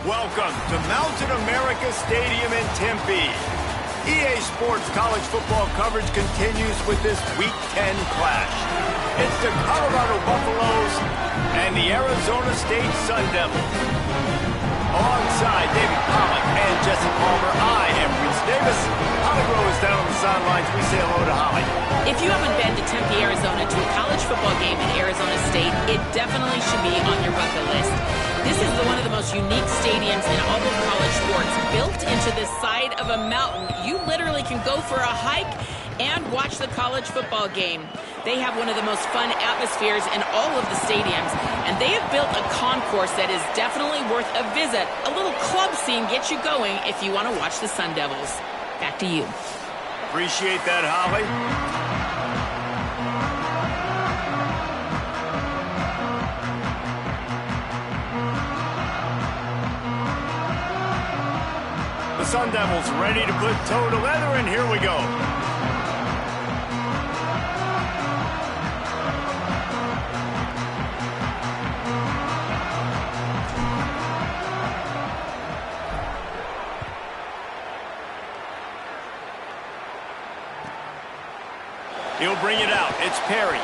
Welcome to Mountain America Stadium in Tempe. EA Sports college football coverage continues with this Week 10 clash. It's the Colorado Buffaloes and the Arizona State Sun Devils. Alongside David Pollack and Jesse Palmer, I am Reese Davis. Holly Rowe is down on the sidelines. We say hello to Holly. If you haven't been to Tempe, Arizona to a college football game at Arizona State, it definitely should be on your bucket list. This is one of the most unique stadiums in all of college sports. Built into the side of a mountain, you literally can go for a hike and watch the college football game. They have one of the most fun atmospheres in all of the stadiums, and they have built a concourse that is definitely worth a visit. A little club scene gets you going if you want to watch the Sun Devils. Back to you. Appreciate that, Holly. The Sun Devils ready to put toe to leather, and here we go. He'll bring it out. It's Perry.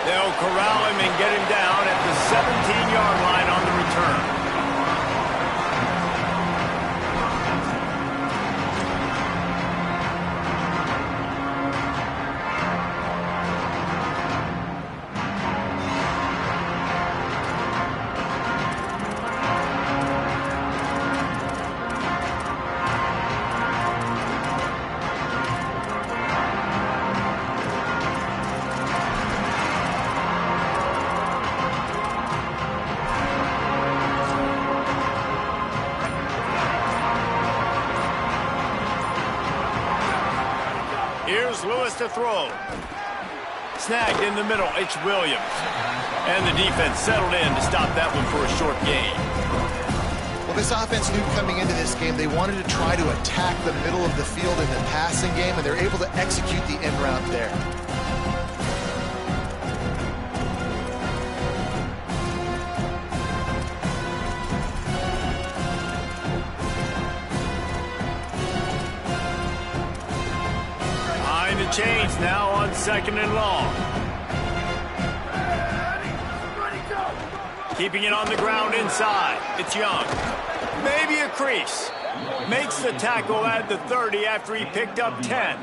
They'll corral him and get him down at the 17-yard line on the return. Here's Lewis to throw. Snagged in the middle, it's Williams. And the defense settled in to stop that one for a short gain. Well, this offense knew coming into this game they wanted to try to attack the middle of the field in the passing game, and they're able to execute the end route there. Chains now on 2nd and long. Keeping it on the ground inside. It's Young. Maybe a crease. Makes the tackle at the 30 after he picked up 10.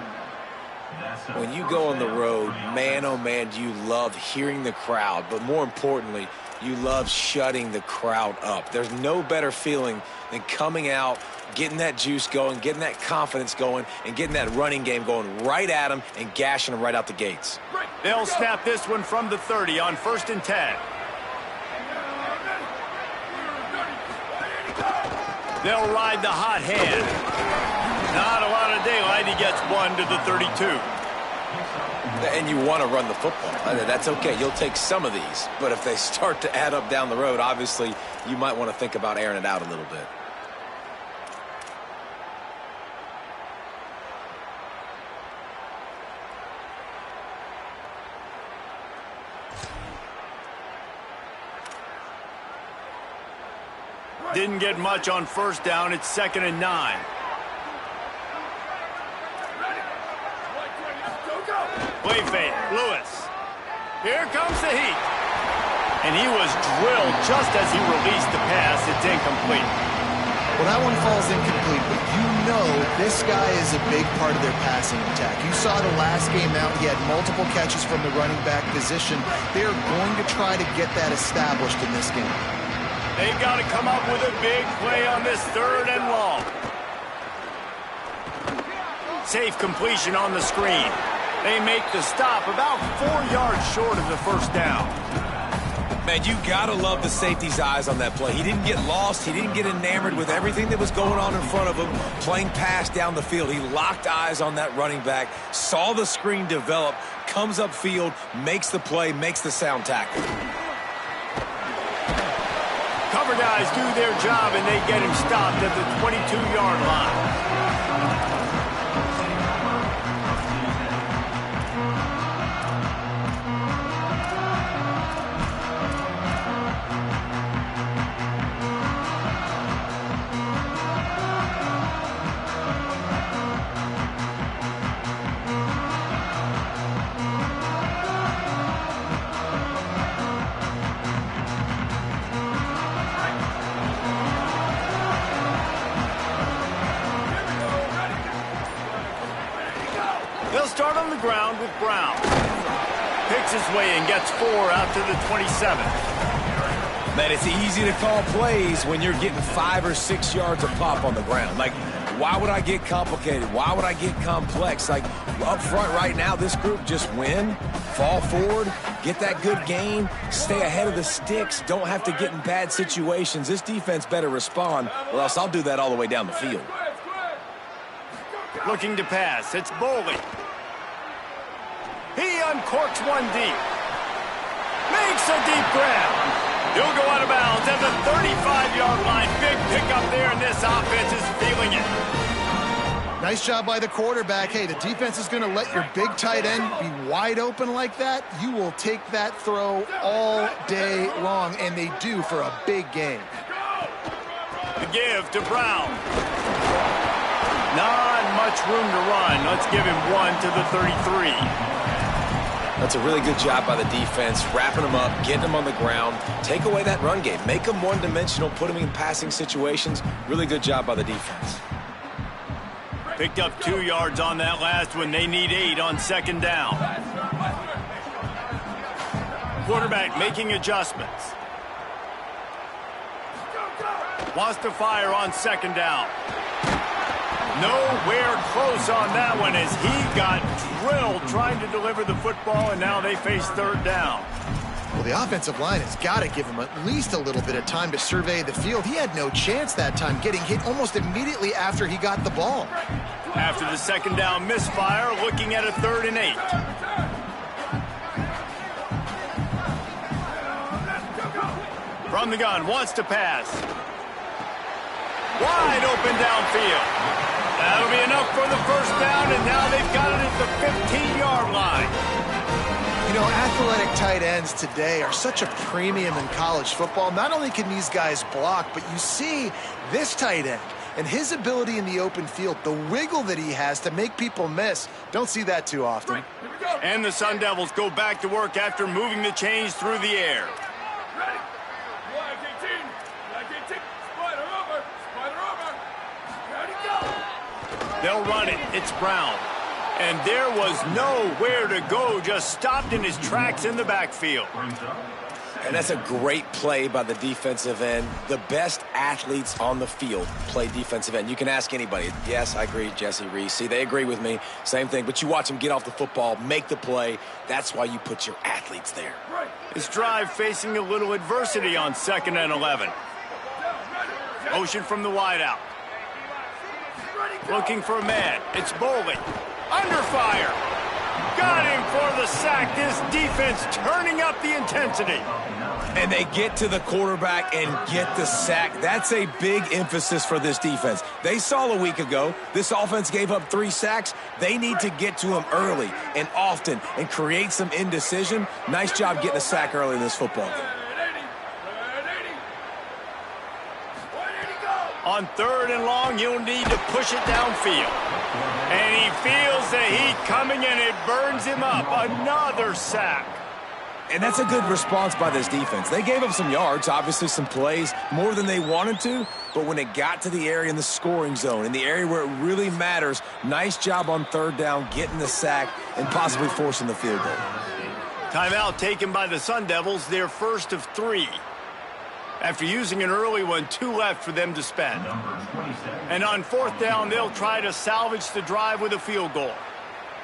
When you go on the road, man, oh man, do you love hearing the crowd. But more importantly, you love shutting the crowd up. There's no better feeling than coming out, getting that juice going, getting that confidence going, and getting that running game going right at them and gashing them right out the gates. They'll snap this one from the 30 on 1st and 10. They'll ride the hot hand. Not a lot of daylight. He gets one to the 32. And you want to run the football. That's okay. You'll take some of these. But if they start to add up down the road, obviously you might want to think about airing it out a little bit. Didn't get much on 1st down. It's 2nd and 9. Play fake. Lewis. Here comes the heat. And he was drilled just as he released the pass. It's incomplete. Well, that one falls incomplete, but you know this guy is a big part of their passing attack. You saw the last game out. He had multiple catches from the running back position. They're going to try to get that established in this game. They've got to come up with a big play on this 3rd and long. Safe completion on the screen. They make the stop about 4 yards short of the 1st down. Man, you got to love the safety's eyes on that play. He didn't get lost. He didn't get enamored with everything that was going on in front of him, playing pass down the field. He locked eyes on that running back, saw the screen develop, comes upfield, makes the play, makes the sound tackle. Cover guys do their job, and they get him stopped at the 22-yard line. They'll start on the ground with Brown. Picks his way and gets 4 out to the 27. Man, it's easy to call plays when you're getting 5 or 6 yards of pop on the ground. Like, why would I get complicated? Why would I get complex? Like, up front right now, this group just win, fall forward, get that good gain, stay ahead of the sticks, don't have to get in bad situations. This defense better respond, or else I'll do that all the way down the field. Looking to pass, it's Boley. He uncorks one deep. Makes a deep grab. He'll go out of bounds at the 35-yard line. Big pickup there, and this offense is feeling it. Nice job by the quarterback. Hey, the defense is going to let your big tight end be wide open like that. You will take that throw all day long, and they do for a big gain. The give to Brown. Not much room to run. Let's give him 1 to the 33. That's a really good job by the defense, wrapping them up, getting them on the ground. Take away that run game. Make them one-dimensional, put them in passing situations. Really good job by the defense. Picked up 2 yards on that last one. They need 8 on second down. Quarterback making adjustments. Wants to fire on second down. Nowhere close on that one as he got drilled trying to deliver the football, and now they face third down. Well, the offensive line has got to give him at least a little bit of time to survey the field. He had no chance that time, getting hit almost immediately after he got the ball. After the second down misfire, looking at a 3rd and 8. From the gun, wants to pass. Wide open downfield. That'll be enough for the first down, and now they've got it at the 15-yard line. You know, athletic tight ends today are such a premium in college football. Not only can these guys block, but you see this tight end and his ability in the open field, the wiggle that he has to make people miss. Don't see that too often. And the Sun Devils go back to work after moving the chains through the air. They'll run it. It's Brown. And there was nowhere to go. Just stopped in his tracks in the backfield. And that's a great play by the defensive end. The best athletes on the field play defensive end. You can ask anybody. Yes, I agree, Jesse Reese. See, they agree with me. Same thing. But you watch them get off the football, make the play. That's why you put your athletes there. This drive facing a little adversity on 2nd and 11. Motion from the wideout. Looking for a man. It's Boley. Under fire. Got him for the sack. This defense turning up the intensity. And they get to the quarterback and get the sack. That's a big emphasis for this defense. They saw a week ago, this offense gave up 3 sacks. They need to get to him early and often and create some indecision. Nice job getting a sack early in this football game. On 3rd and long, he'll need to push it downfield. And he feels the heat coming, and it burns him up. Another sack. And that's a good response by this defense. They gave up some yards, obviously some plays, more than they wanted to. But when it got to the area in the scoring zone, in the area where it really matters, nice job on 3rd down, getting the sack, and possibly forcing the field goal. Timeout taken by the Sun Devils, their first of 3. After using an early one, 2 left for them to spend. And on 4th down, they'll try to salvage the drive with a field goal.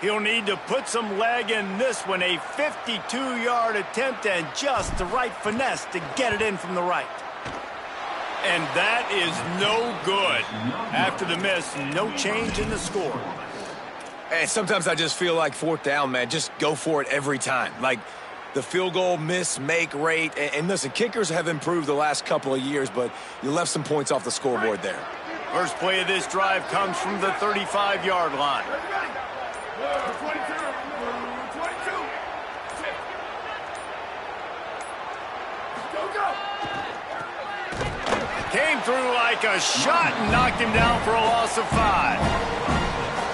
He'll need to put some leg in this one, a 52-yard attempt and just the right finesse to get it in from the right. And that is no good. After the miss, no change in the score. And sometimes I just feel like 4th down, man, just go for it every time. Like, the field goal miss-make rate. And listen, kickers have improved the last couple of years, but you left some points off the scoreboard there. First play of this drive comes from the 35-yard line. Came through like a shot and knocked him down for a loss of 5.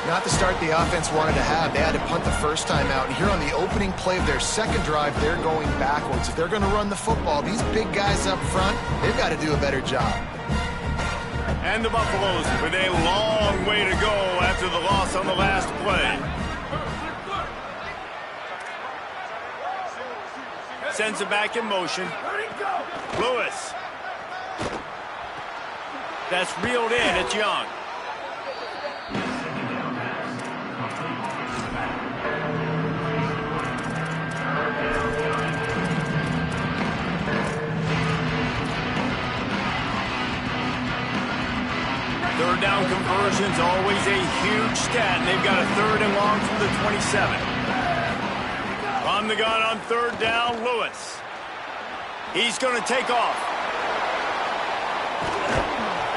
Not the start the offense wanted to have. They had to punt the first time out. And here on the opening play of their second drive, they're going backwards. If they're going to run the football, these big guys up front, they've got to do a better job. And the Buffaloes with a long way to go after the loss on the last play. Sends it back in motion. Lewis. That's reeled in. It's Young. Third down conversion's always a huge stat, and they've got a 3rd and long from the 27. On the gun on 3rd down, Lewis. He's going to take off.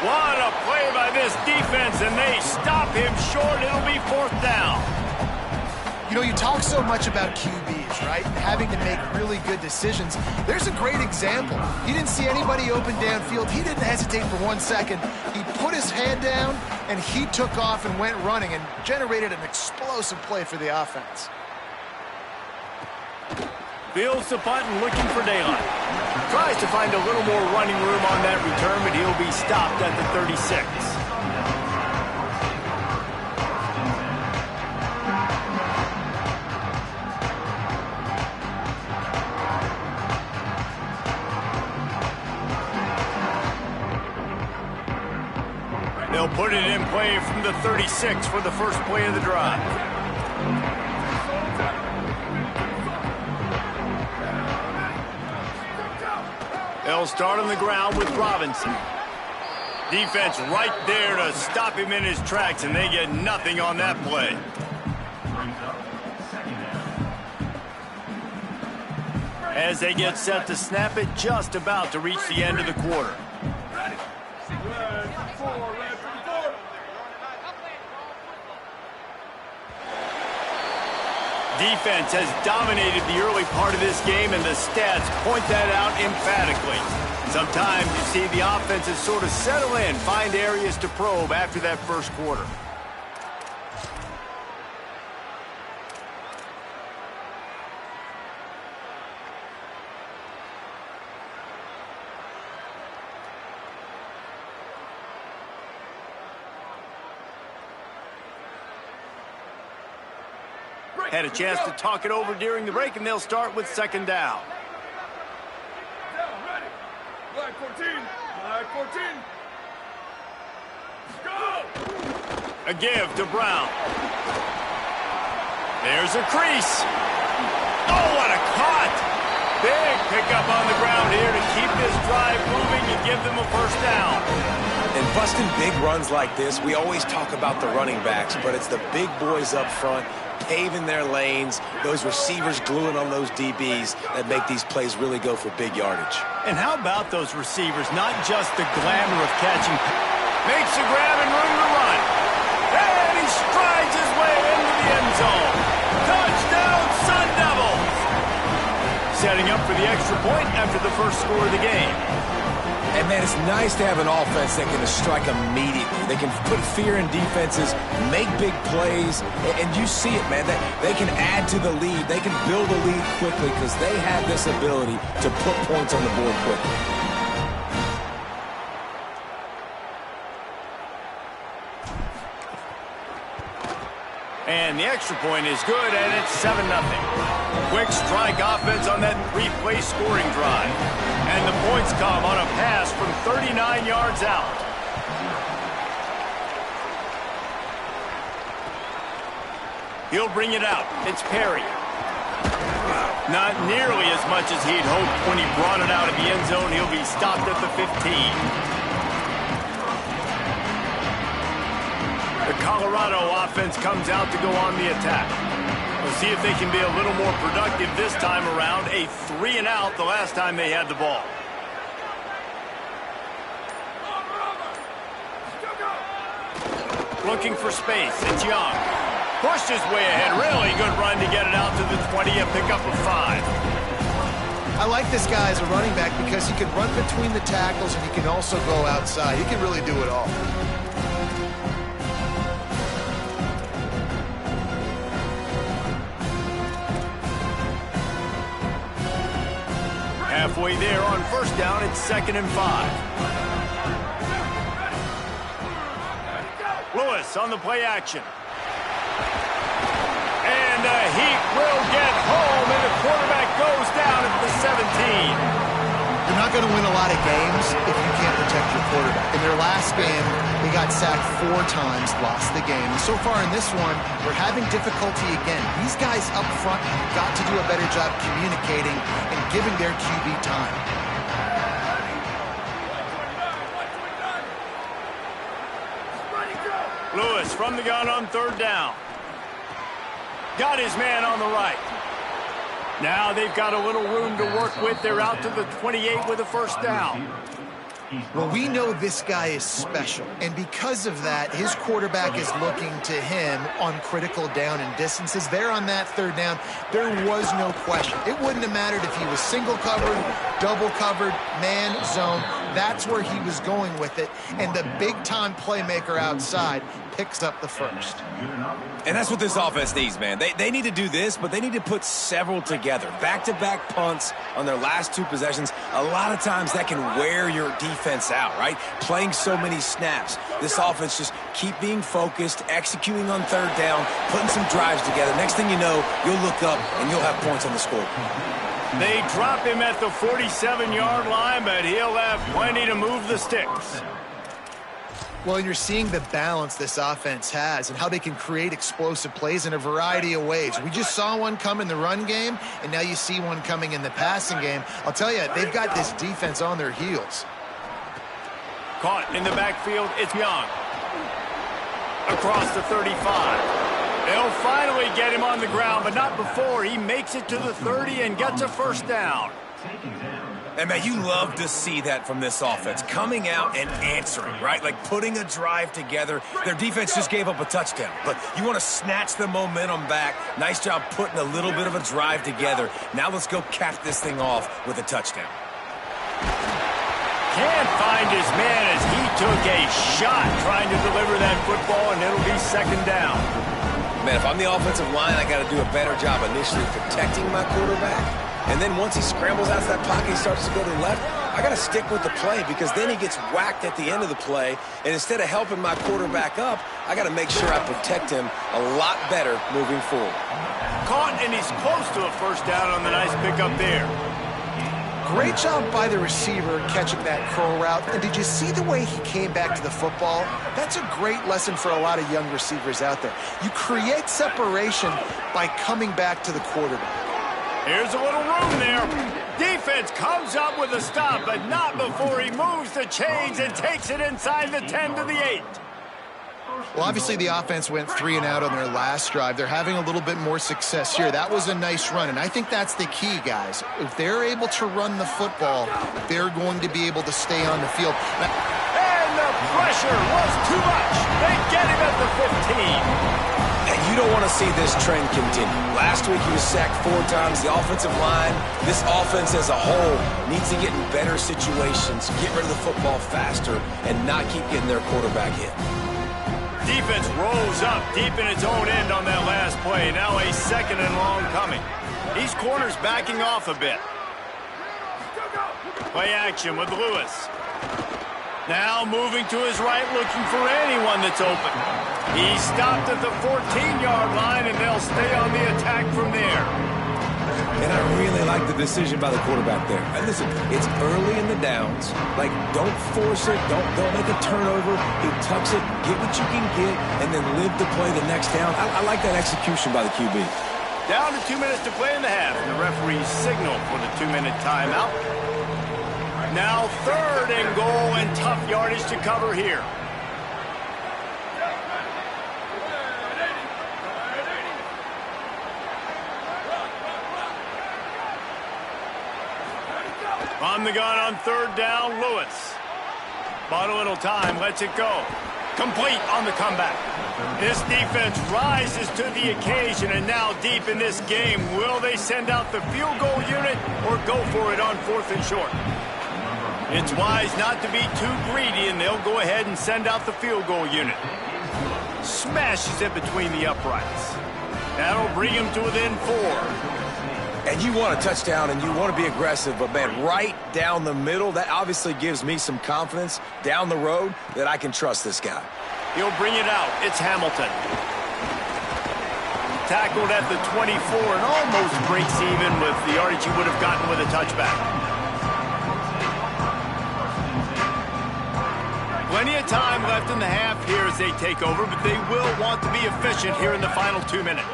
What a play by this defense, and they stop him short. It'll be 4th down. You know, you talk so much about QBs, right? Having to make really good decisions. There's a great example. He didn't see anybody open downfield. He didn't hesitate for 1 second. He put his head down, and he took off and went running and generated an explosive play for the offense. Fields the punt and looking for daylight. Tries to find a little more running room on that return, but he'll be stopped at the 36. They'll put it in play from the 36 for the first play of the drive. They'll start on the ground with Robinson. Defense right there to stop him in his tracks, and they get nothing on that play. As they get set to snap it, just about to reach the end of the quarter. Defense has dominated the early part of this game, and the stats point that out emphatically. Sometimes you see the offenses sort of settle in, find areas to probe after that first quarter. Had a chance to talk it over during the break, and they'll start with 2nd down. Ready. Flag 14. Flag 14. Go! A give to Brown. There's a crease. Oh, what a caught! Big pickup on the ground here to keep this drive moving and give them a 1st down. And busting big runs like this, we always talk about the running backs, but it's the big boys up front paving their lanes, those receivers gluing on those DBs that make these plays really go for big yardage. And how about those receivers? Not just the glamour of catching. Makes a grab and room to run. And he strides his way into the end zone. Touchdown, Sun Devils! Setting up for the extra point after the first score of the game. And, man, it's nice to have an offense that can strike immediately. They can put fear in defenses, make big plays, and you see it, man. They can add to the lead. They can build a lead quickly because they have this ability to put points on the board quickly. And the extra point is good, and it's 7-0. Quick strike offense on that 3-play scoring drive. And the points come on a pass from 39 yards out. He'll bring it out. It's Perry. Not nearly as much as he'd hoped when he brought it out of the end zone. He'll be stopped at the 15. The Colorado offense comes out to go on the attack. We'll see if they can be a little more productive this time around. A 3-and-out the last time they had the ball. Looking for space. It's Young. Pushed his way ahead. Really good run to get it out to the 20, a pickup of 5. I like this guy as a running back because he can run between the tackles and he can also go outside. He can really do it all. Halfway there on 1st down, it's 2nd and 5. Lewis on the play action. And the heat will get home, and the quarterback goes down at the 17. You're not going to win a lot of games if you can't protect your quarterback. In their last game, they got sacked 4 times, lost the game. And so far in this one, they're having difficulty again. These guys up front have got to do a better job communicating and giving their QB time. Lewis from the gun on 3rd down. Got his man on the right. Now they've got a little room to work with. They're out to the 28 with a 1st down. Well, we know this guy is special, and because of that, his quarterback is looking to him on critical down and distances. There on that 3rd down, there was no question. It wouldn't have mattered if he was single covered, double covered, man, zone. That's where he was going with it, and the big-time playmaker outside picks up the 1st. And that's what this offense needs, man. They need to do this, but they need to put several together. Back-to-back punts on their last 2 possessions. A lot of times that can wear your defense out, right? Playing so many snaps. This offense just keep being focused, executing on 3rd down, putting some drives together. Next thing you know, you'll look up and you'll have points on the scoreboard. They drop him at the 47-yard line, but he'll have plenty to move the sticks. Well, and you're seeing the balance this offense has and how they can create explosive plays in a variety of ways. We just saw one come in the run game, and now you see one coming in the passing game. I'll tell you, they've got this defense on their heels. Caught in the backfield, it's Young. Across the 35. They'll finally get him on the ground, but not before he makes it to the 30 and gets a 1st down. And, man, you love to see that from this offense, coming out and answering, right? Like putting a drive together. Their defense just gave up a touchdown, but you want to snatch the momentum back. Nice job putting a little bit of a drive together. Now let's go cap this thing off with a touchdown. Can't find his man as he took a shot trying to deliver that football, and it'll be 2nd down. Man, if I'm the offensive line, I got to do a better job initially protecting my quarterback. And then once he scrambles out of that pocket, he starts to go to the left, I got to stick with the play because then he gets whacked at the end of the play. And instead of helping my quarterback up, I got to make sure I protect him a lot better moving forward. Caught, and he's close to a 1st down on the nice pickup there. Great job by the receiver catching that curl route. And did you see the way he came back to the football? That's a great lesson for a lot of young receivers out there. You create separation by coming back to the quarterback. Here's a little room there. Defense comes up with a stop, but not before he moves the chains and takes it inside the 10 to the 8. Well, obviously the offense went 3 and out on their last drive. They're having a little bit more success here. That was a nice run, and I think that's the key, guys. If they're able to run the football, they're going to be able to stay on the field. And the pressure was too much. They get him at the 15. And you don't want to see this trend continue. Last week he was sacked 4 times. The offensive line, this offense as a whole, needs to get in better situations, get rid of the football faster, and not keep getting their quarterback hit. Defense rolls up deep in its own end on that last play. Now a 2nd and long coming. These corners backing off a bit. Play action with Lewis. Now moving to his right, looking for anyone that's open. He stopped at the 14-yard line, and they'll stay on the attack from there. And I really like the decision by the quarterback there. And listen, it's early in the downs. Like, don't force it. Don't make a turnover. He tucks it, get what you can get, and then live to play the next down. I like that execution by the QB. Down to 2 minutes to play in the half. The referee signaled for the 2-minute timeout. Now 3rd and goal, and tough yardage to cover here. On the gun on 3rd down, Lewis. Bought a little time, lets it go. Complete on the comeback. This defense rises to the occasion, and now deep in this game, will they send out the field goal unit or go for it on 4th and short? It's wise not to be too greedy, and they'll go ahead and send out the field goal unit. Smashes it between the uprights. That'll bring him to within 4. And you want a touchdown, and you want to be aggressive, but, man, right down the middle, that obviously gives me some confidence down the road that I can trust this guy. He'll bring it out. It's Hamilton. tackled at the 24 and almost breaks even with the yardage he would have gotten with a touchback. Plenty of time left in the half here as they take over, but they will want to be efficient here in the final 2 minutes.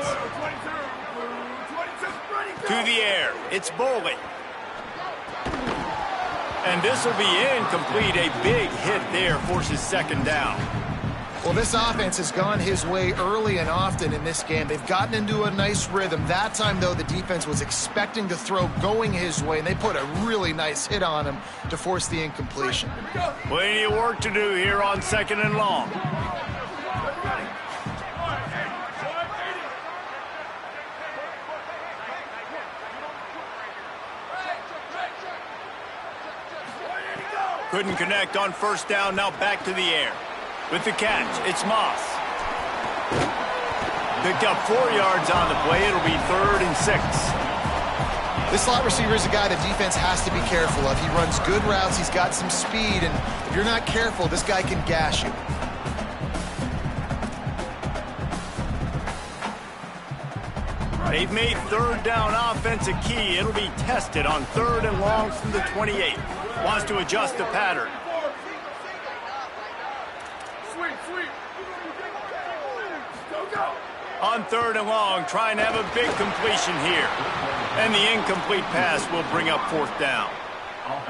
To the air, it's Boley. And this will be incomplete. A big hit there forces second down. Well, this offense has gone his way early and often in this game. They've gotten into a nice rhythm. That time, though, the defense was expecting to throw going his way, and they put a really nice hit on him to force the incompletion. Plenty of work to do here on 2nd and long. Couldn't connect on 1st down, now back to the air. With the catch, it's Moss. Picked up 4 yards on the play. It'll be 3rd and 6. This slot receiver is a guy the defense has to be careful of. He runs good routes, he's got some speed, and if you're not careful, this guy can gash you. They've made 3rd down offense a key. It'll be tested on 3rd and long from the 28. Wants to adjust the pattern. On 3rd and long, trying to have a big completion here. And the incomplete pass will bring up 4th down.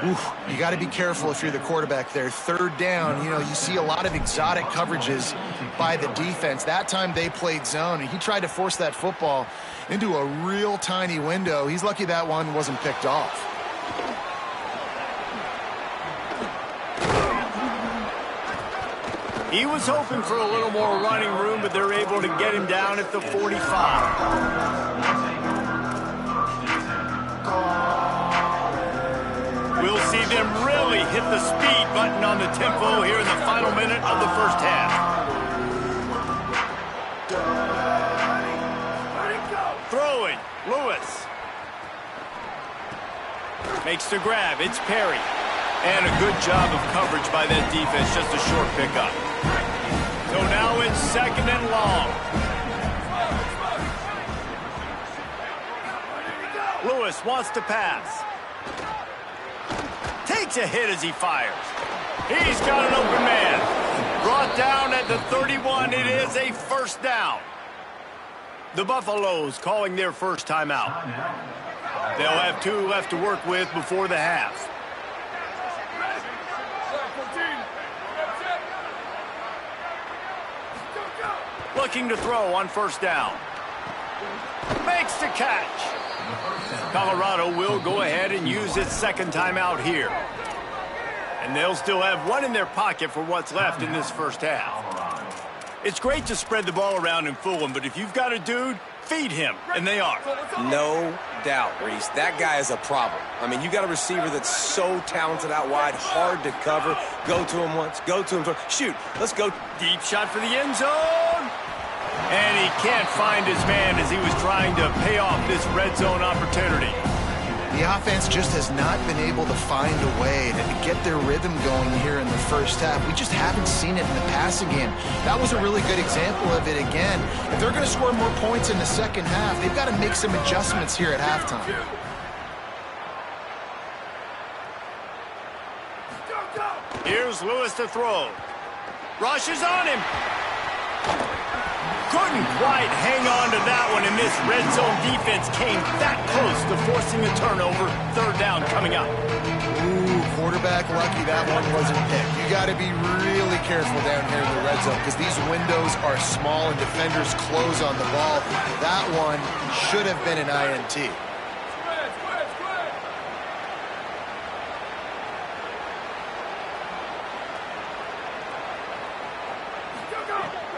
Oof, you got to be careful if you're the quarterback there. 3rd down, you see a lot of exotic coverages by the defense. That time they played zone, and he tried to force that football into a real tiny window. He's lucky that one wasn't picked off. He was hoping for a little more running room, but they're able to get him down at the 45. We'll see them really hit the speed button on the tempo here in the final minute of the 1st half. Throwing, Lewis. Makes the grab, it's Perry. And a good job of coverage by that defense, just a short pickup. So now it's 2nd and long. Lewis wants to pass. Takes a hit as he fires. He's got an open man. Brought down at the 31. It is a 1st down. The Buffaloes calling their first timeout. They'll have 2 left to work with before the half. Looking to throw on 1st down. Makes the catch. Colorado will go ahead and use its 2nd timeout here. And they'll still have 1 in their pocket for what's left in this 1st half. It's great to spread the ball around and fool him, but if you've got a dude, feed him, and they are. No doubt, Reese. That guy is a problem. I mean, you got a receiver that's so talented out wide, hard to cover. Go to him once, go to him twice. Shoot, let's go. Deep shot for the end zone. And he can't find his man as he was trying to pay off this red zone opportunity. The offense just has not been able to find a way to get their rhythm going here in the 1st half. We just haven't seen it in the passing game. That was a really good example of it again. If they're going to score more points in the 2nd half, they've got to make some adjustments here at halftime. Here's Lewis to throw. Rush is on him. Couldn't quite hang on to that one, and this red zone defense came that close to forcing a turnover. 3rd down coming up. Ooh, quarterback lucky that one wasn't picked. You got to be really careful down here in the red zone because these windows are small and defenders close on the ball. That one should have been an INT.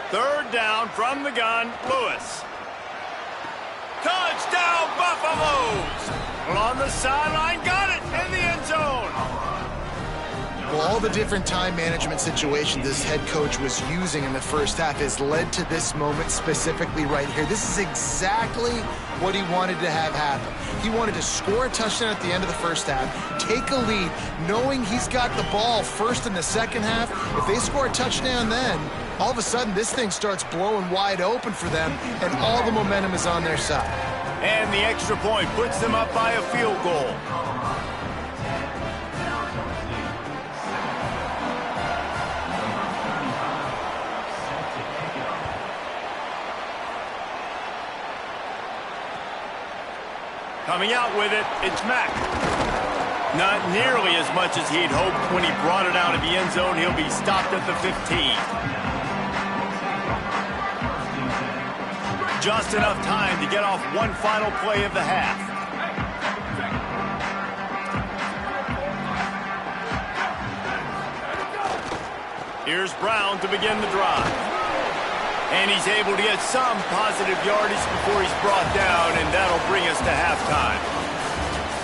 3rd down from the gun, Lewis. Touchdown, Buffaloes! On the sideline, got it in the end zone. Well, all the different time management situations this head coach was using in the 1st half has led to this moment specifically right here. This is exactly what he wanted to have happen. He wanted to score a touchdown at the end of the 1st half, take a lead, knowing he's got the ball first in the 2nd half. If they score a touchdown then, All of a sudden, this thing starts blowing wide open for them, and all the momentum is on their side. And the extra point puts them up by a field goal. Coming out with it, it's Mack. Not nearly as much as he'd hoped when he brought it out of the end zone. He'll be stopped at the 15. Just enough time to get off one final play of the half. Here's Brown to begin the drive. And he's able to get some positive yardage before he's brought down, and that'll bring us to halftime.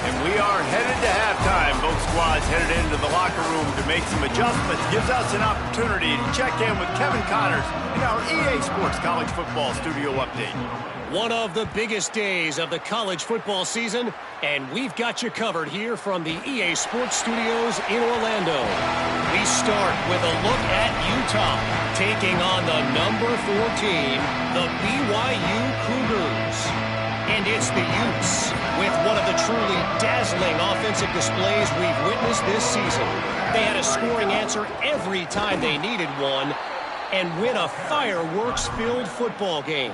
And we are headed to halftime. Both squads headed into the locker room to make some adjustments. Gives us an opportunity to check in with Kevin Connors in our EA Sports College Football Studio Update. One of the biggest days of the college football season, and we've got you covered here from the EA Sports Studios in Orlando. We start with a look at Utah, taking on the number 14, the BYU Cougars. And it's the Utes with one of the truly dazzling offensive displays we've witnessed this season. They had a scoring answer every time they needed one and win a fireworks-filled football game.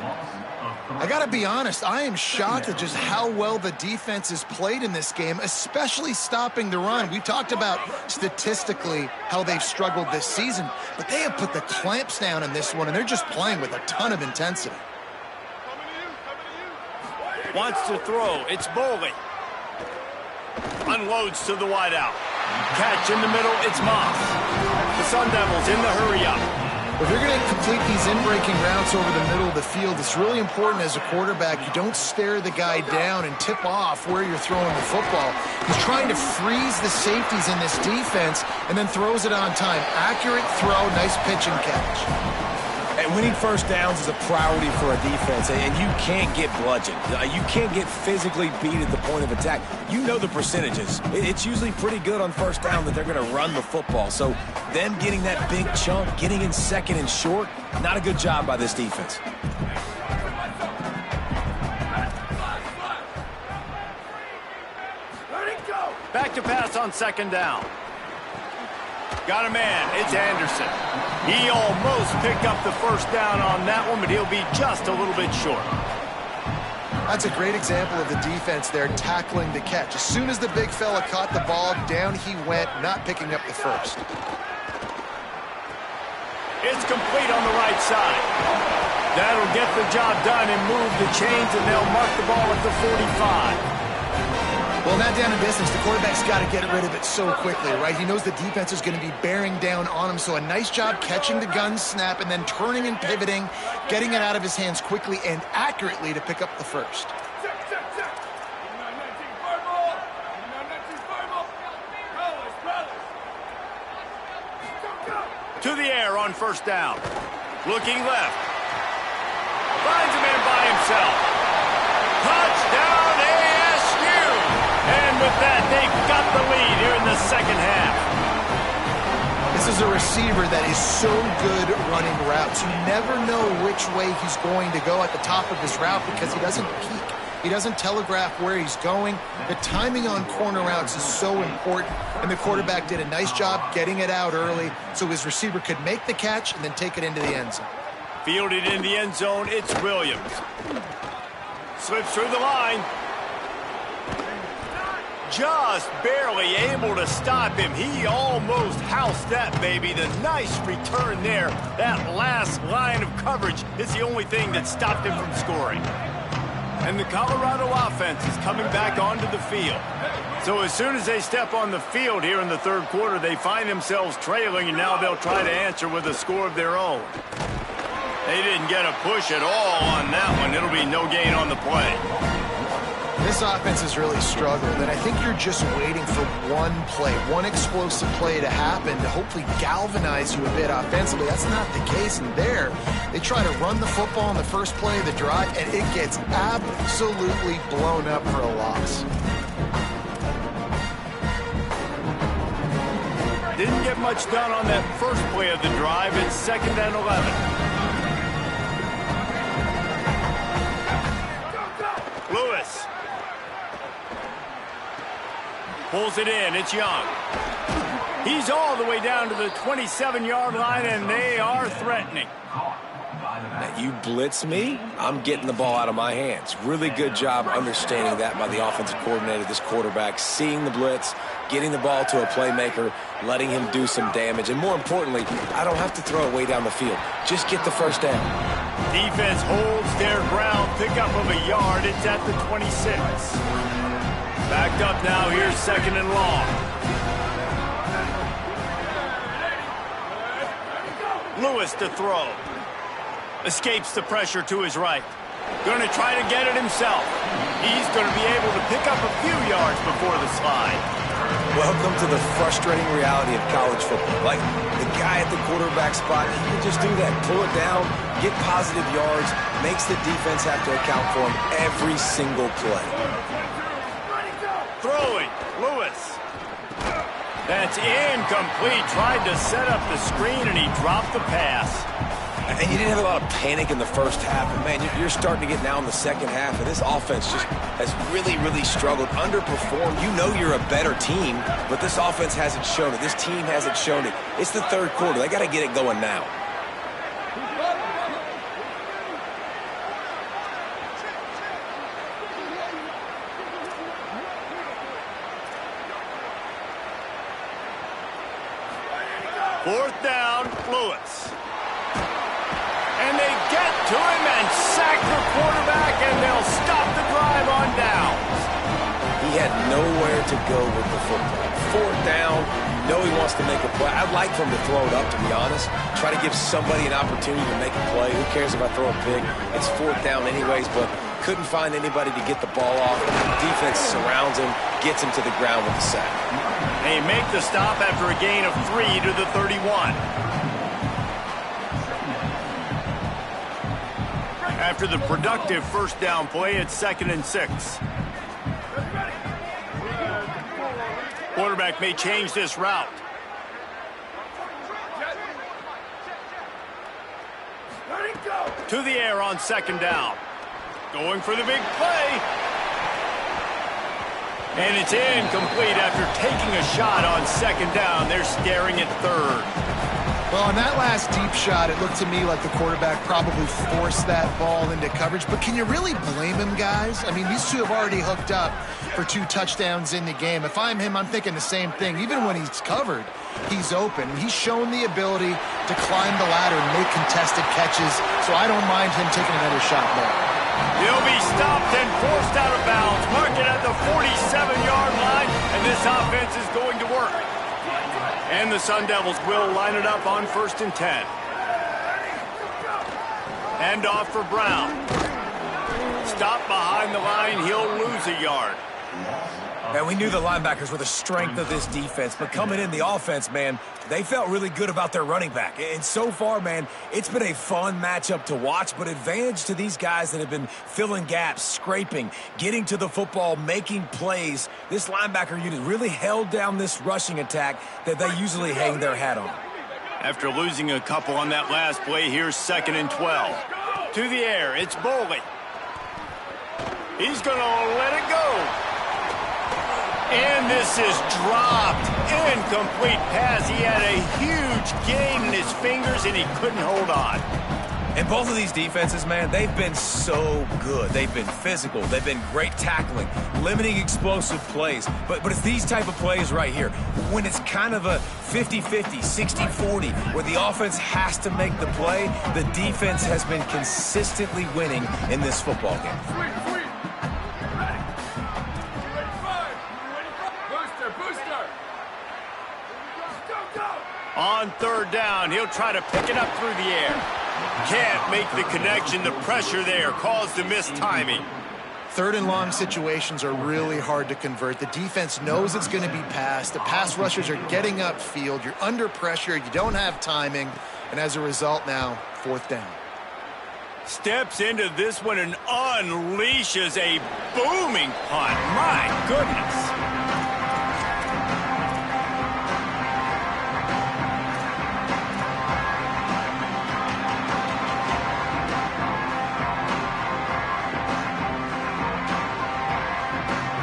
I got to be honest, I am shocked at just how well the defense has played in this game, especially stopping the run. We talked about statistically how they've struggled this season, but they have put the clamps down in this one, and they're just playing with a ton of intensity. Wants to throw. It's Boley. Unloads to the wideout. Catch in the middle. It's Moss. The Sun Devils in the hurry-up. If you're going to complete these in-breaking routes over the middle of the field, it's really important as a quarterback you don't stare the guy down and tip off where you're throwing the football. He's trying to freeze the safeties in this defense and then throws it on time. Accurate throw, nice pitch and catch. And winning first downs is a priority for a defense, and you can't get bludgeoned. You can't get physically beat at the point of attack. You know the percentages. It's usually pretty good on first down that they're going to run the football. So them getting that big chunk, getting in second and short, not a good job by this defense. Back to pass on second down. Got a man. It's Anderson. He almost picked up the first down on that one, but he'll be just a little bit short. That's a great example of the defense there tackling the catch. As soon as the big fella caught the ball, down he went, not picking up the first. It's complete on the right side. That'll get the job done and move the chains, and they'll mark the ball at the 45. Well, not down in distance. The quarterback's got to get rid of it so quickly, right? He knows the defense is going to be bearing down on him, so a nice job catching the gun snap and then turning and pivoting, getting it out of his hands quickly and accurately to pick up the first. To the air on first down. Looking left. Finds a man by himself. Touchdown, ASU! And with that, they've got the lead here in the second half. This is a receiver that is so good running routes. You never know which way he's going to go at the top of his route because he doesn't peek. He doesn't telegraph where he's going. The timing on corner routes is so important, and the quarterback did a nice job getting it out early so his receiver could make the catch and then take it into the end zone. Fielded in the end zone, it's Williams. Slips through the line. Just barely able to stop him. He almost housed that baby. The nice return there. That last line of coverage is the only thing that stopped him from scoring. And the Colorado offense is coming back onto the field. So as soon as they step on the field here in the third quarter, they find themselves trailing, and now they'll try to answer with a score of their own. They didn't get a push at all on that one. It'll be no gain on the play. This offense has really struggled, and I think you're just waiting for one play, one explosive play to happen to hopefully galvanize you a bit offensively. That's not the case, and there they try to run the football in the first play of the drive, and it gets absolutely blown up for a loss. Didn't get much done on that first play of the drive. It's 2nd and 11. Lewis. Pulls it in. It's Young. He's all the way down to the 27-yard line, and they are threatening. Now, you blitz me, I'm getting the ball out of my hands. Really good job understanding that by the offensive coordinator, this quarterback, seeing the blitz, getting the ball to a playmaker, letting him do some damage. And more importantly, I don't have to throw it way down the field. Just get the first down. Defense holds their ground. Pickup of a yard. It's at the 26. Backed up now. Here's 2nd and long. Lewis to throw. Escapes the pressure to his right. Going to try to get it himself. He's going to be able to pick up a few yards before the slide. Welcome to the frustrating reality of college football. Like, the guy at the quarterback spot, he can just do that. Pull it down, get positive yards, makes the defense have to account for him every single play. Throwing. Lewis. That's incomplete. Tried to set up the screen, and he dropped the pass. And you didn't have a lot of panic in the first half, but man, you're starting to get now in the second half, and this offense just has really, really struggled, underperformed. You know you're a better team, but this offense hasn't shown it. This team hasn't shown it. It's the third quarter. They got to get it going now. Fourth down, Lewis. And they get to him and sack the quarterback, and they'll stop the drive on downs. He had nowhere to go with the football. Fourth down, you know he wants to make a play. I'd like for him to throw it up, to be honest. Try to give somebody an opportunity to make a play. Who cares if I throw a pick? It's fourth down anyways, but couldn't find anybody to get the ball off. Defense surrounds him, gets him to the ground with the sack. They make the stop after a gain of 3 to the 31. After the productive first down play, it's 2nd and 6. Quarterback may change this route. To the air on 2nd down. Going for the big play. And it's incomplete after taking a shot on 2nd down. They're staring at 3rd. Well, on that last deep shot, it looked to me like the quarterback probably forced that ball into coverage. But can you really blame him, guys? I mean, these two have already hooked up for 2 touchdowns in the game. If I'm him, I'm thinking the same thing. Even when he's covered, he's open. He's shown the ability to climb the ladder and make contested catches, so I don't mind him taking another shot there. He'll be stopped and forced out of bounds. Mark it at the 47-yard line, and this offense is going to work. And the Sun Devils will line it up on 1st and 10. Hand off for Brown. Stop behind the line. He'll lose a yard. And we knew the linebackers were the strength of this defense, but coming in the offense, man, they felt really good about their running back. And so far, man, it's been a fun matchup to watch, but advantage to these guys that have been filling gaps, scraping, getting to the football, making plays. This linebacker unit really held down this rushing attack that they usually hang their hat on. After losing a couple on that last play, here's 2nd and 12. To the air, it's Boley. He's going to let it go. And this is dropped. Incomplete pass. He had a huge gain in his fingers, and he couldn't hold on. And both of these defenses, man, they've been so good. They've been physical. They've been great tackling, limiting explosive plays. But it's these type of plays right here, when it's kind of a 50-50, 60-40, where the offense has to make the play, the defense has been consistently winning in this football game. On 3rd down, he'll try to pick it up through the air. Can't make the connection. The pressure there caused the missed timing. 3rd and long situations are really hard to convert. The defense knows it's going to be passed. The pass rushers are getting upfield. You're under pressure. You don't have timing. And as a result now, 4th down. Steps into this one and unleashes a booming punt. My goodness.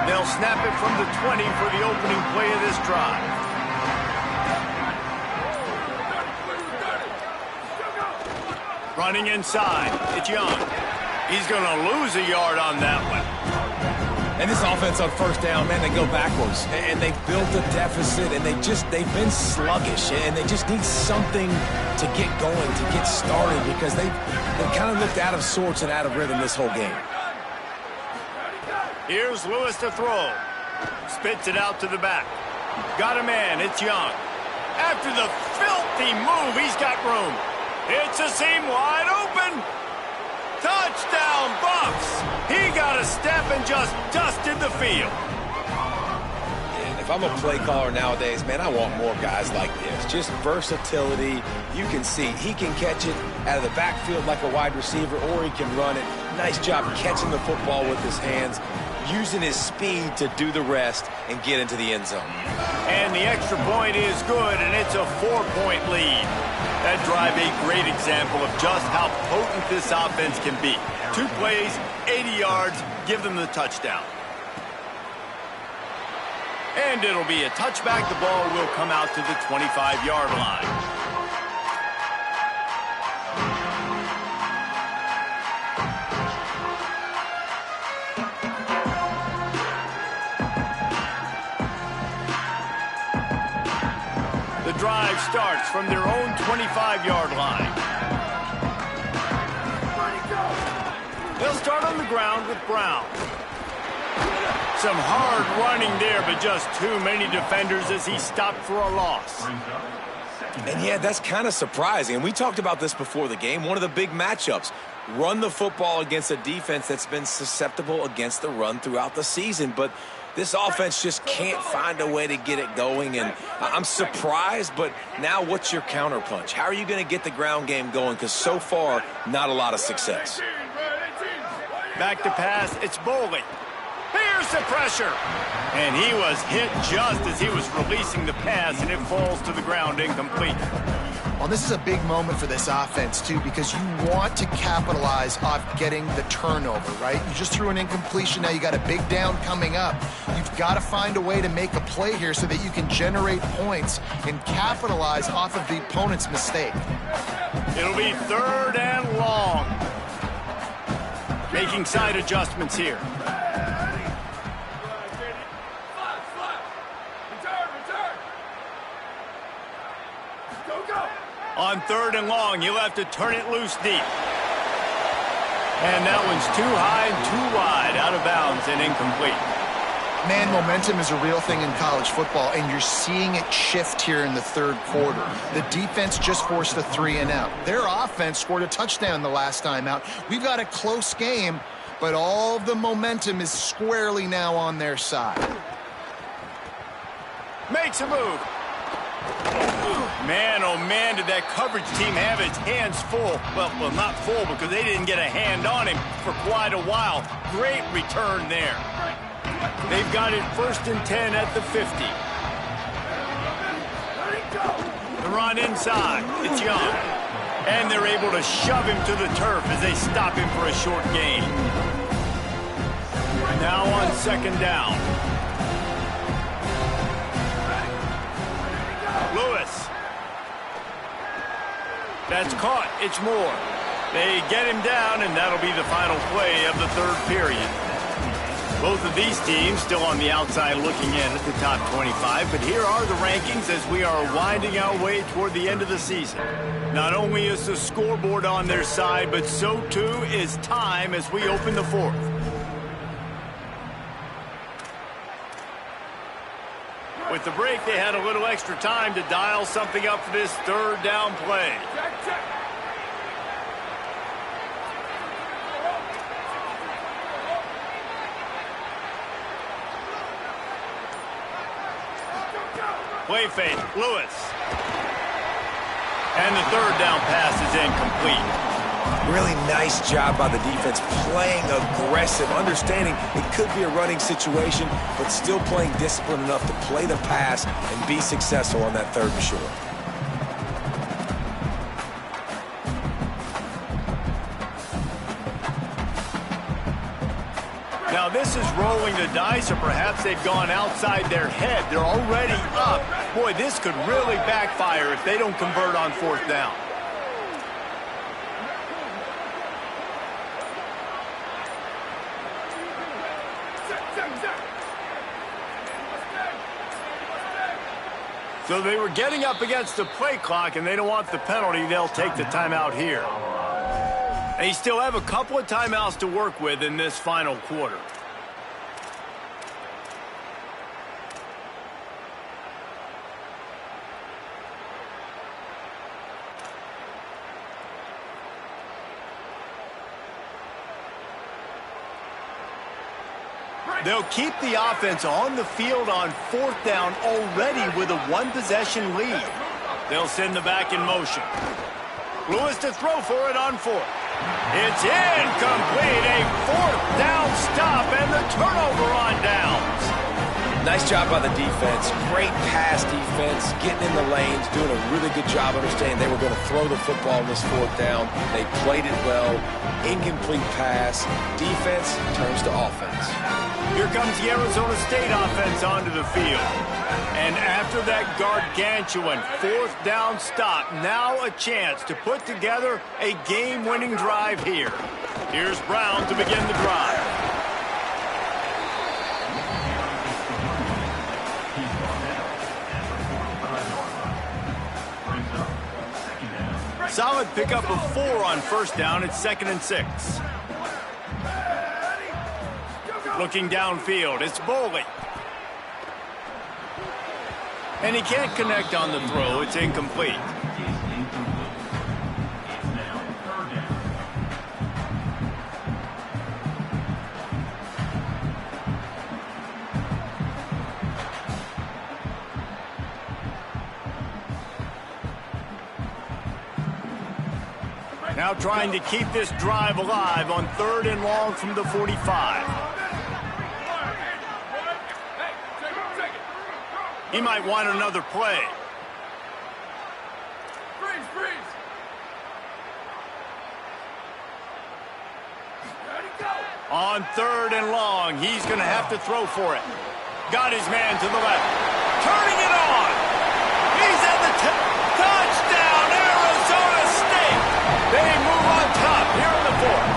They'll snap it from the 20 for the opening play of this drive. Running inside, it's Young. He's going to lose a yard on that one. And this offense on first down, man, they go backwards. And they built a deficit, and they've been sluggish. And they just need something to get going, to get started, because they kind of looked out of sorts and out of rhythm this whole game. Here's Lewis to throw. Spits it out to the back. Got a man, it's Young. After the filthy move, he's got room. It's a seam wide open. Touchdown, Bucks! He got a step and just dusted the field. And if I'm a play caller nowadays, man, I want more guys like this. Just versatility. You can see he can catch it out of the backfield like a wide receiver, or he can run it. Nice job catching the football with his hands, using his speed to do the rest and get into the end zone. And the extra point is good, and it's a 4-point lead. That drive a great example of just how potent this offense can be. 2 plays, 80 yards, give them the touchdown. And it'll be a touchback. The ball will come out to the 25-yard line. The drive starts from their own 25-yard line. They'll start on the ground with Brown. Some hard running there, but just too many defenders as he stopped for a loss. And yeah, that's kind of surprising. And we talked about this before the game. One of the big matchups. Run the football against a defense that's been susceptible against the run throughout the season. But this offense just can't find a way to get it going. And I'm surprised, but now what's your counterpunch? How are you going to get the ground game going? Because so far, not a lot of success. Back to pass, it's Boley. Here's the pressure. And he was hit just as he was releasing the pass, and it falls to the ground incomplete. Well, this is a big moment for this offense, too, because you want to capitalize off getting the turnover, right? You just threw an incompletion. Now you got a big down coming up. You've got to find a way to make a play here so that you can generate points and capitalize off of the opponent's mistake. It'll be 3rd and long. Making side adjustments here. On 3rd and long, you'll have to turn it loose deep. And that one's too high and too wide, out of bounds and incomplete. Man, momentum is a real thing in college football, and you're seeing it shift here in the 3rd quarter. The defense just forced a 3-and-out. Their offense scored a touchdown the last time out. We've got a close game, but all of the momentum is squarely now on their side. Makes a move. Man, oh man, did that coverage team have its hands full. Well, not full because they didn't get a hand on him for quite a while. Great return there. They've got it 1st and 10 at the 50. The run inside. It's Young. And they're able to shove him to the turf as they stop him for a short gain. Now on 2nd down. Lewis. That's caught. It's Moore. They get him down, and that'll be the final play of the 3rd period. Both of these teams still on the outside looking in at the top 25, but here are the rankings as we are winding our way toward the end of the season. Not only is the scoreboard on their side, but so too is time as we open the 4th. With the break, they had a little extra time to dial something up for this 3rd down play. Play fake, Lewis. And the 3rd down pass is incomplete. Really nice job by the defense, playing aggressive, understanding it could be a running situation, but still playing disciplined enough to play the pass and be successful on that 3rd and short. Now this is rolling the dice, or perhaps they've gone outside their head. They're already up. Boy, this could really backfire if they don't convert on fourth down. So they were getting up against the play clock, and they don't want the penalty. They'll take the timeout here. They still have a couple of timeouts to work with in this final quarter. They'll keep the offense on the field on fourth down already with a one-possession lead. They'll send the back in motion. Lewis to throw for it on fourth. It's incomplete. A fourth down stop and the turnover on downs. Nice job by the defense. Great pass defense, getting in the lanes, doing a really good job understanding they were going to throw the football on this fourth down. They played it well. Incomplete pass. Defense turns to offense. Here comes the Arizona State offense onto the field. And after that gargantuan fourth down stop, now a chance to put together a game-winning drive here. Here's Brown to begin the drive. Solid pickup of 4 on first down. It's 2nd and 6. Looking downfield, it's Boley. And he can't connect on the throw. It's incomplete. Now trying to keep this drive alive on 3rd and long from the 45. He might want another play. Freeze, freeze. On 3rd and long, he's going to have to throw for it. Got his man to the left. Turning it on. He's at the touchdown, Arizona State. They move on top here in the 4th.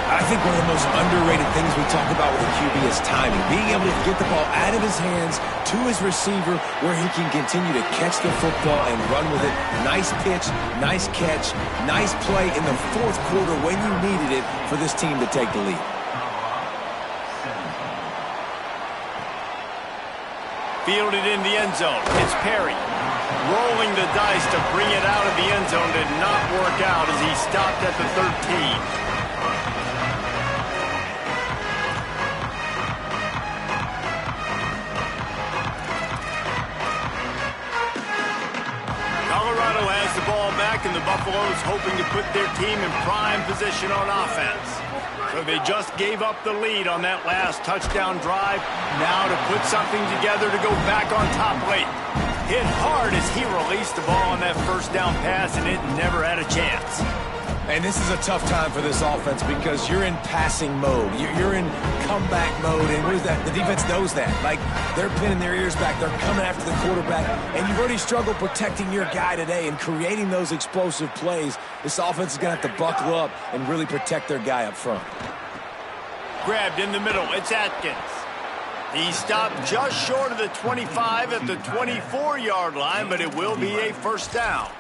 I think one of the most underrated things we talk about with a QB is timing. Being able to get the ball out of his hands to his receiver where he can continue to catch the football and run with it. Nice pitch, nice catch, nice play in the 4th quarter when you needed it for this team to take the lead. Fielded in the end zone. It's Perry. Rolling the dice to bring it out of the end zone did not work out as he stopped at the 13. And the Buffaloes hoping to put their team in prime position on offense. So they just gave up the lead on that last touchdown drive. Now to put something together to go back on top late. Hit hard as he released the ball on that first down pass, and it never had a chance. And this is a tough time for this offense because you're in passing mode. You're in comeback mode, and what is that? The defense knows that. Like, they're pinning their ears back. They're coming after the quarterback, and you've already struggled protecting your guy today and creating those explosive plays. This offense is going to have to buckle up and really protect their guy up front. Grabbed in the middle. It's Atkins. He stopped just short of the 25 at the 24-yard line, but it will be a first down.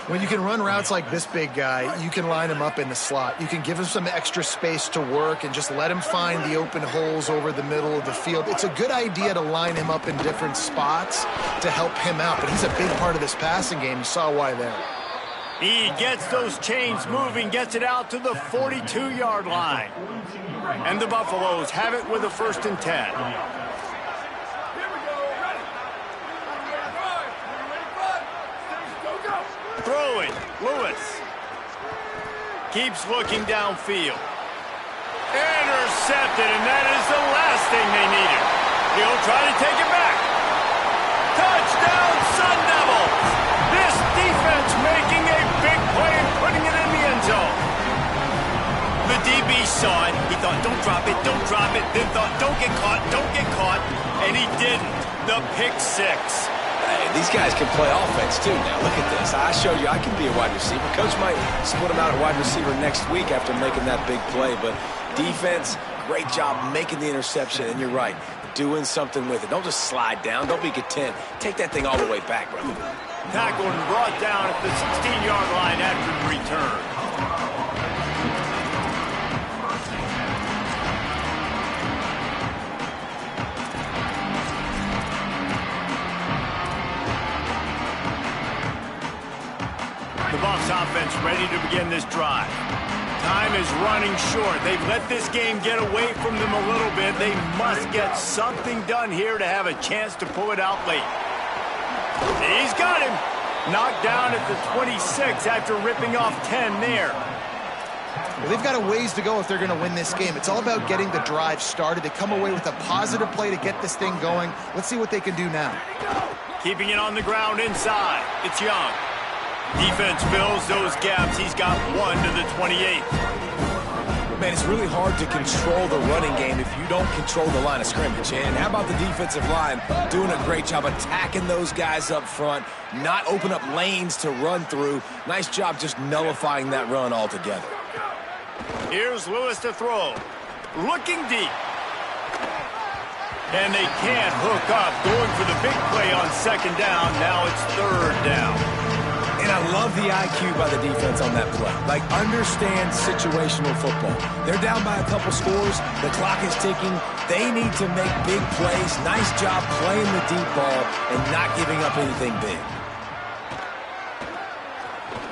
When you can run routes like this big guy, you can line him up in the slot. You can give him some extra space to work and just let him find the open holes over the middle of the field. It's a good idea to line him up in different spots to help him out, but he's a big part of this passing game. You saw why there. He gets those chains moving, gets it out to the 42-yard line. And the Buffaloes have it with a 1st and 10. Throwing, Lewis. Keeps looking downfield. Intercepted, and that is the last thing they needed. He'll try to take it back. Touchdown, Sun Devils! This defense making a big play and putting it in the end zone. The DB saw it. He thought, don't drop it, don't drop it. Then thought, don't get caught, don't get caught. And he didn't. The pick six. Hey, these guys can play offense, too. Now, look at this. I showed you I can be a wide receiver. Coach might split him out at wide receiver next week after making that big play. But defense, great job making the interception. And you're right, doing something with it. Don't just slide down. Don't be content. Take that thing all the way back, brother. Tackled and brought down at the 16-yard line after the return. The Bucs offense ready to begin this drive. Time is running short. They've let this game get away from them a little bit. They must get something done here to have a chance to pull it out late. He's got him. Knocked down at the 26 after ripping off 10 there. Well, they've got a ways to go if they're going to win this game. It's all about getting the drive started. They come away with a positive play to get this thing going. Let's see what they can do now. Keeping it on the ground inside. It's Young. Defense fills those gaps. He's got one to the 28. Man, it's really hard to control the running game if you don't control the line of scrimmage. And how about the defensive line doing a great job attacking those guys up front, not open up lanes to run through. Nice job just nullifying that run altogether. Here's Lewis to throw. Looking deep. And they can't hook up. Going for the big play on second down. Now it's third down. And I love the IQ by the defense on that play. Like, understand situational football. They're down by a couple scores. The clock is ticking. They need to make big plays. Nice job playing the deep ball and not giving up anything big.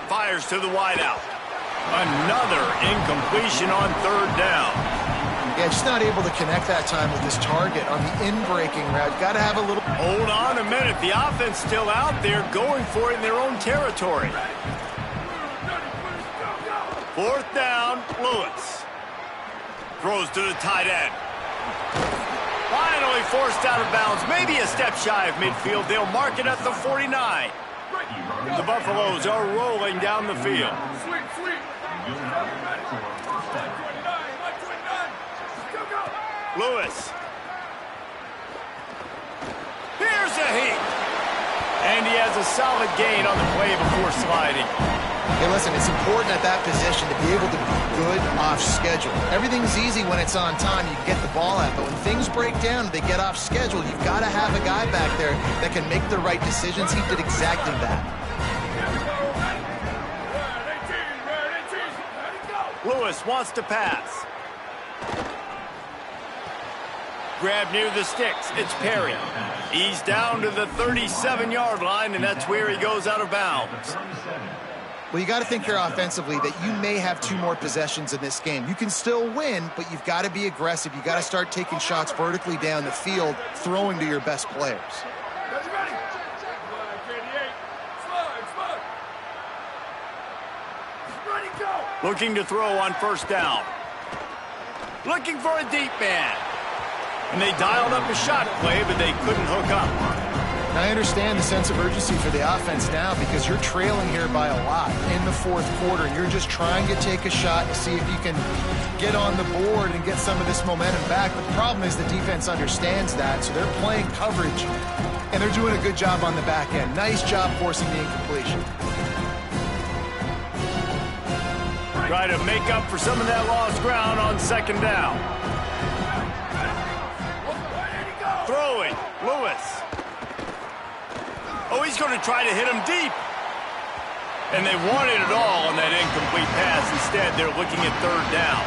Fires to the wideout. Another incompletion on third down. Yeah, just not able to connect that time with his target on the in-breaking route. Got to have a little... Hold on a minute. The offense still out there going for it in their own territory. Fourth down, Lewis. Throws to the tight end. Finally forced out of bounds. Maybe a step shy of midfield. They'll mark it at the 49. The Buffaloes are rolling down the field. Lewis. Here's a heat. And he has a solid gain on the play before sliding. Hey, listen, it's important at that position to be able to be good off schedule. Everything's easy when it's on time. You can get the ball out. But when things break down, they get off schedule. You've got to have a guy back there that can make the right decisions. He did exactly that. Lewis wants to pass. Grab near the sticks. It's Perry. He's down to the 37-yard line, and that's where he goes out of bounds. Well, you got to think here offensively that you may have two more possessions in this game. You can still win, but you've got to be aggressive. You've got to start taking shots vertically down the field, throwing to your best players. Looking to throw on first down. Looking for a deep man. And they dialed up a shot play, but they couldn't hook up. I understand the sense of urgency for the offense now because you're trailing here by a lot in the fourth quarter. You're just trying to take a shot to see if you can get on the board and get some of this momentum back. But the problem is the defense understands that, so they're playing coverage, and they're doing a good job on the back end. Nice job forcing the incompletion. Try to make up for some of that lost ground on second down. Throwing, Lewis. Oh, he's going to try to hit him deep. And they wanted it all on that incomplete pass. Instead, they're looking at third down.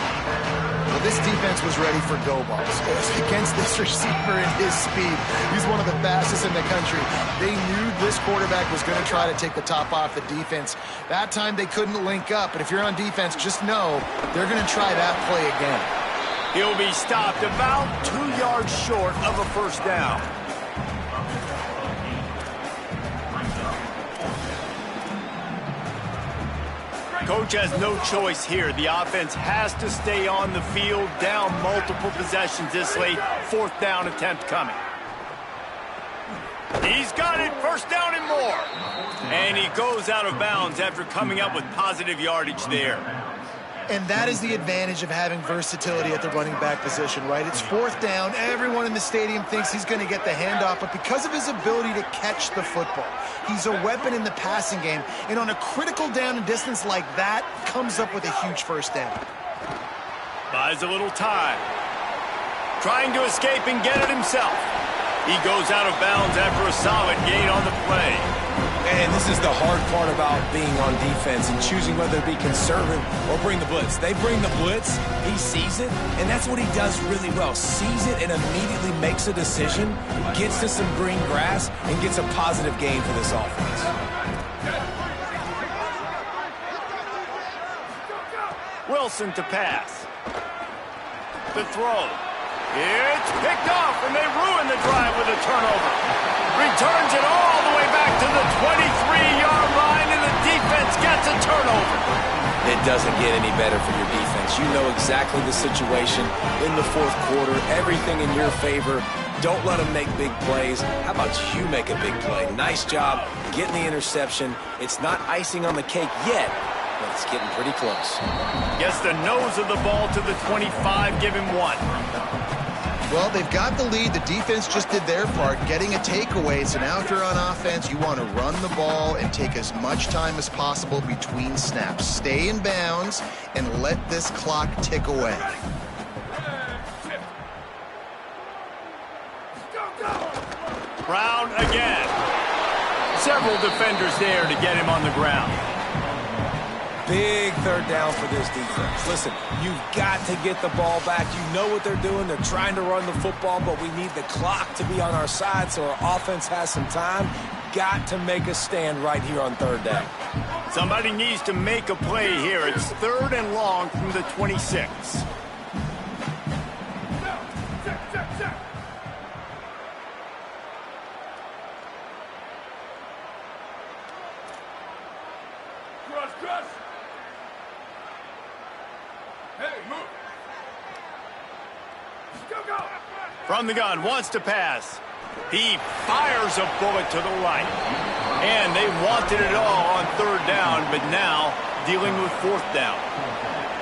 Well, this defense was ready for go balls. Against this receiver and his speed, he's one of the fastest in the country. They knew this quarterback was going to try to take the top off the defense. That time they couldn't link up, but if you're on defense, just know they're going to try that play again. He'll be stopped about 2 yards short of a first down. Coach has no choice here. The offense has to stay on the field, down multiple possessions this late. Fourth down attempt coming. He's got it, first down and more. And he goes out of bounds after coming up with positive yardage there. And that is the advantage of having versatility at the running back position, right? It's fourth down. Everyone in the stadium thinks he's going to get the handoff, but because of his ability to catch the football, he's a weapon in the passing game. And on a critical down and distance like that, comes up with a huge first down. Buys a little time. Trying to escape and get it himself. He goes out of bounds after a solid gain on the play. And this is the hard part about being on defense and choosing whether to be conservative or bring the blitz. They bring the blitz, he sees it, and that's what he does really well. Sees it and immediately makes a decision, gets to some green grass, and gets a positive gain for this offense. Wilson to pass. The throw. It's picked off, and they ruin the drive with a turnover. Returns it all the way back to the 23-yard line, and the defense gets a turnover. It doesn't get any better for your defense. You know exactly the situation in the fourth quarter, everything in your favor. Don't let them make big plays. How about you make a big play? Nice job getting the interception. It's not icing on the cake yet, but it's getting pretty close. Gets the nose of the ball to the 25, give him one. Well, they've got the lead. The defense just did their part, getting a takeaway. So now if you're on offense, you want to run the ball and take as much time as possible between snaps. Stay in bounds and let this clock tick away. Brown again. Several defenders there to get him on the ground. Big third down for this defense. Listen, you've got to get the ball back. You know what they're doing. They're trying to run the football, but we need the clock to be on our side so our offense has some time. Got to make a stand right here on third down. Somebody needs to make a play here. It's third and long from the 26. From the gun, wants to pass. He fires a bullet to the right. And they wanted it all on third down, but now dealing with fourth down.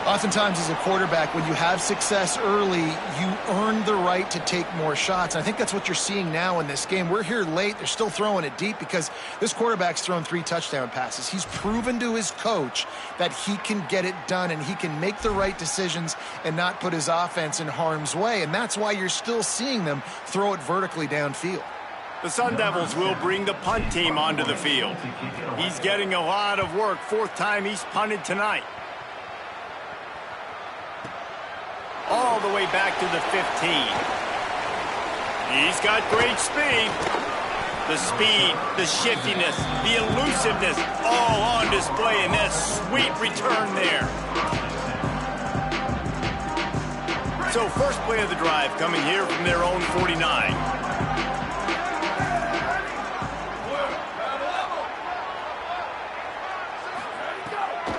Oftentimes as a quarterback, when you have success early, you earn the right to take more shots. I think that's what you're seeing now in this game. We're here late. They're still throwing it deep because this quarterback's thrown 3 touchdown passes. He's proven to his coach that he can get it done and he can make the right decisions and not put his offense in harm's way. And that's why you're still seeing them throw it vertically downfield. The Sun Devils will bring the punt team onto the field. He's getting a lot of work. 4th time he's punted tonight. All the way back to the 15. He's got great speed. The speed, the shiftiness, the elusiveness, all on display, and that sweet return there. So first play of the drive coming here from their own 49.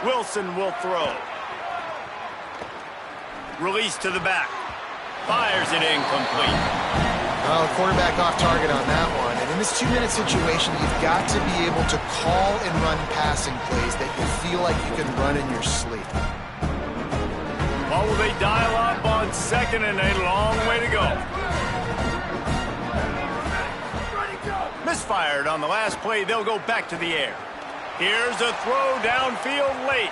Wilson will throw. Release to the back. Fires it incomplete. Well, quarterback off target on that one. And in this 2-minute situation, you've got to be able to call and run passing plays that you feel like you can run in your sleep. What will they dial up on 2nd and a long way to go? Misfired on the last play. They'll go back to the air. Here's a throw downfield late.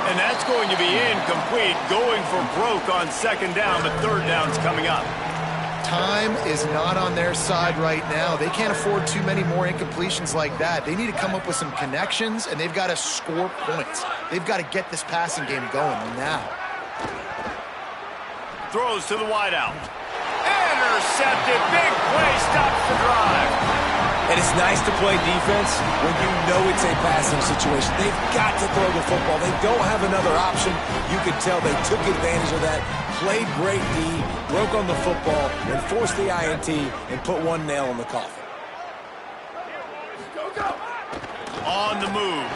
And that's going to be incomplete. Going for broke on 2nd down, but 3rd down's coming up. Time is not on their side right now. They can't afford too many more incompletions like that. They need to come up with some connections, and they've got to score points. They've got to get this passing game going now. Throws to the wideout. Intercepted. Big play. Stops the drive. And it's nice to play defense when you know it's a passing situation. They've got to throw the football. They don't have another option. You can tell they took advantage of that, played great D, broke on the football, and forced the INT and put one nail in the coffin. On the move.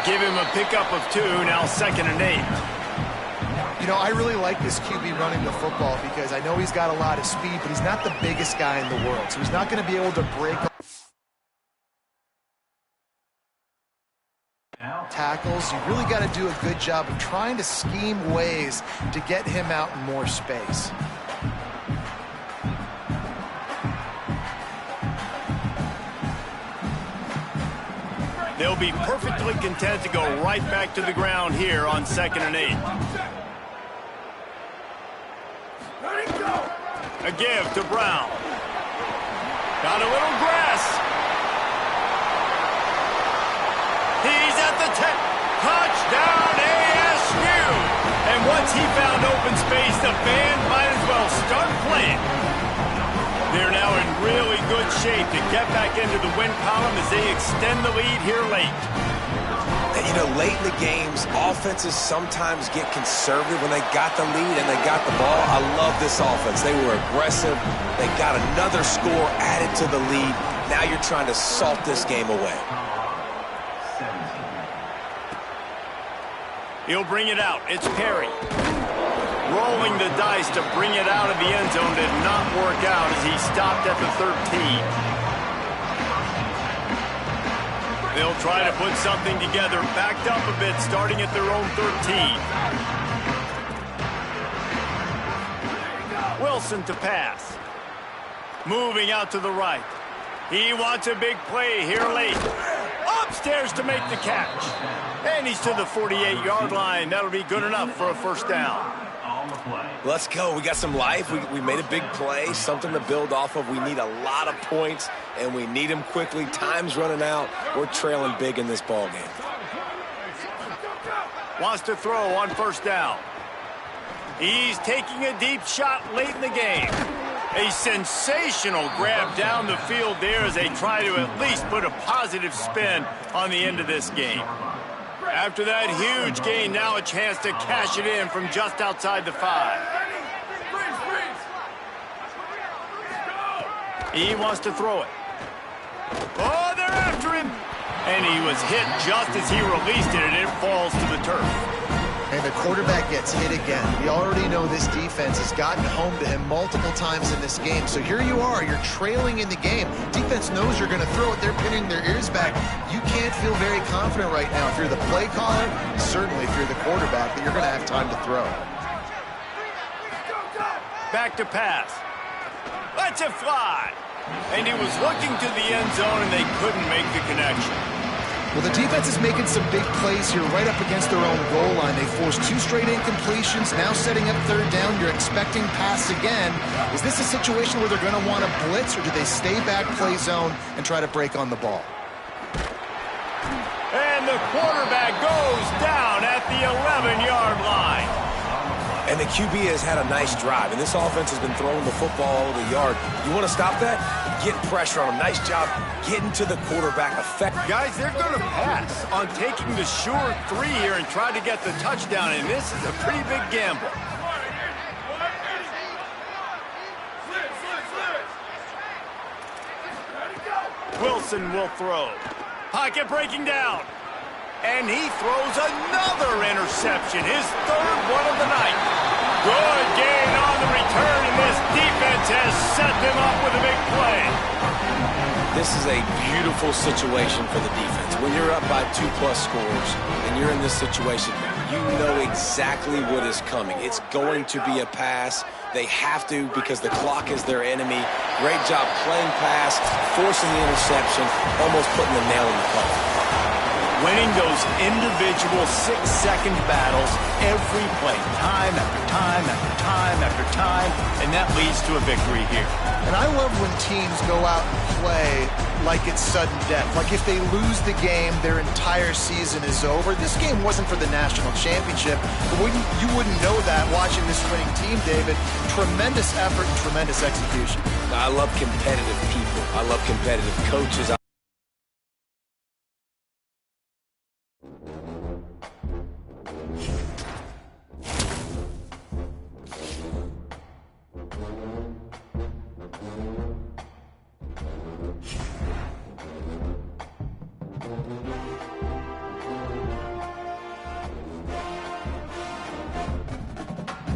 Give him a pickup of 2, now 2nd and 8. You know, I really like this QB running the football because I know he's got a lot of speed, but he's not the biggest guy in the world. So he's not going to be able to break. tackles, you really got to do a good job of trying to scheme ways to get him out in more space. They'll be perfectly content to go right back to the ground here on 2nd and 8. A give to Brown. Got a little grass. He's at the 10. Touchdown ASU. And once he found open space, the band might as well start playing. They're now in really good shape to get back into the win column as they extend the lead here late. And, you know, late in the games, offenses sometimes get conservative when they got the lead and they got the ball. I love this offense. They were aggressive. They got another score added to the lead. Now you're trying to salt this game away. He'll bring it out. It's Perry. Rolling the dice to bring it out of the end zone did not work out as he stopped at the 13. They'll try to put something together, backed up a bit, starting at their own 13. Wilson to pass. Moving out to the right. He wants a big play here late. Upstairs to make the catch. And he's to the 48-yard line. That'll be good enough for a first down. Let's go. We got some life. We made a big play, something to build off of. We need a lot of points, and we need them quickly. Time's running out. We're trailing big in this ball game. Wants to throw on first down. He's taking a deep shot late in the game. A sensational grab down the field there as they try to at least put a positive spin on the end of this game. After that huge gain, now a chance to cash it in from just outside the 5. He wants to throw it. Oh, they're after him. And he was hit just as he released it, and it falls to the turf. And the quarterback gets hit again. We already know this defense has gotten home to him multiple times in this game. So here you are, you're trailing in the game. Defense knows you're going to throw it. They're pinning their ears back. You can't feel very confident right now. If you're the play caller, certainly if you're the quarterback, that you're going to have time to throw. Back to pass. Lets it fly. And he was looking to the end zone, and they couldn't make the connection. Well, the defense is making some big plays here right up against their own goal line. They forced 2 straight incompletions, now setting up 3rd down. You're expecting pass again. Is this a situation where they're going to want to blitz, or do they stay back, play zone, and try to break on the ball? And the quarterback goes down at the 11-yard line. And the QB has had a nice drive, and this offense has been throwing the football all over the yard. You want to stop that? Get pressure on him. Nice job getting to the quarterback. Guys, they're going to pass on taking the sure 3 here and try to get the touchdown, and this is a pretty big gamble. Wilson will throw. Pocket breaking down. And he throws another interception, his 3rd one of the night. Good gain on the return, and this defense has set them up with a big play. This is a beautiful situation for the defense. When you're up by 2+ scores and you're in this situation, you know exactly what is coming. It's going to be a pass. They have to because the clock is their enemy. Great job playing pass, forcing the interception, almost putting the nail in the coffin. Winning those individual 6-second battles every play, time after time after time after time, and that leads to a victory here. And I love when teams go out and play like it's sudden death. Like if they lose the game, their entire season is over. This game wasn't for the national championship, but you wouldn't know that watching this winning team, David. Tremendous effort and tremendous execution. I love competitive people. I love competitive coaches.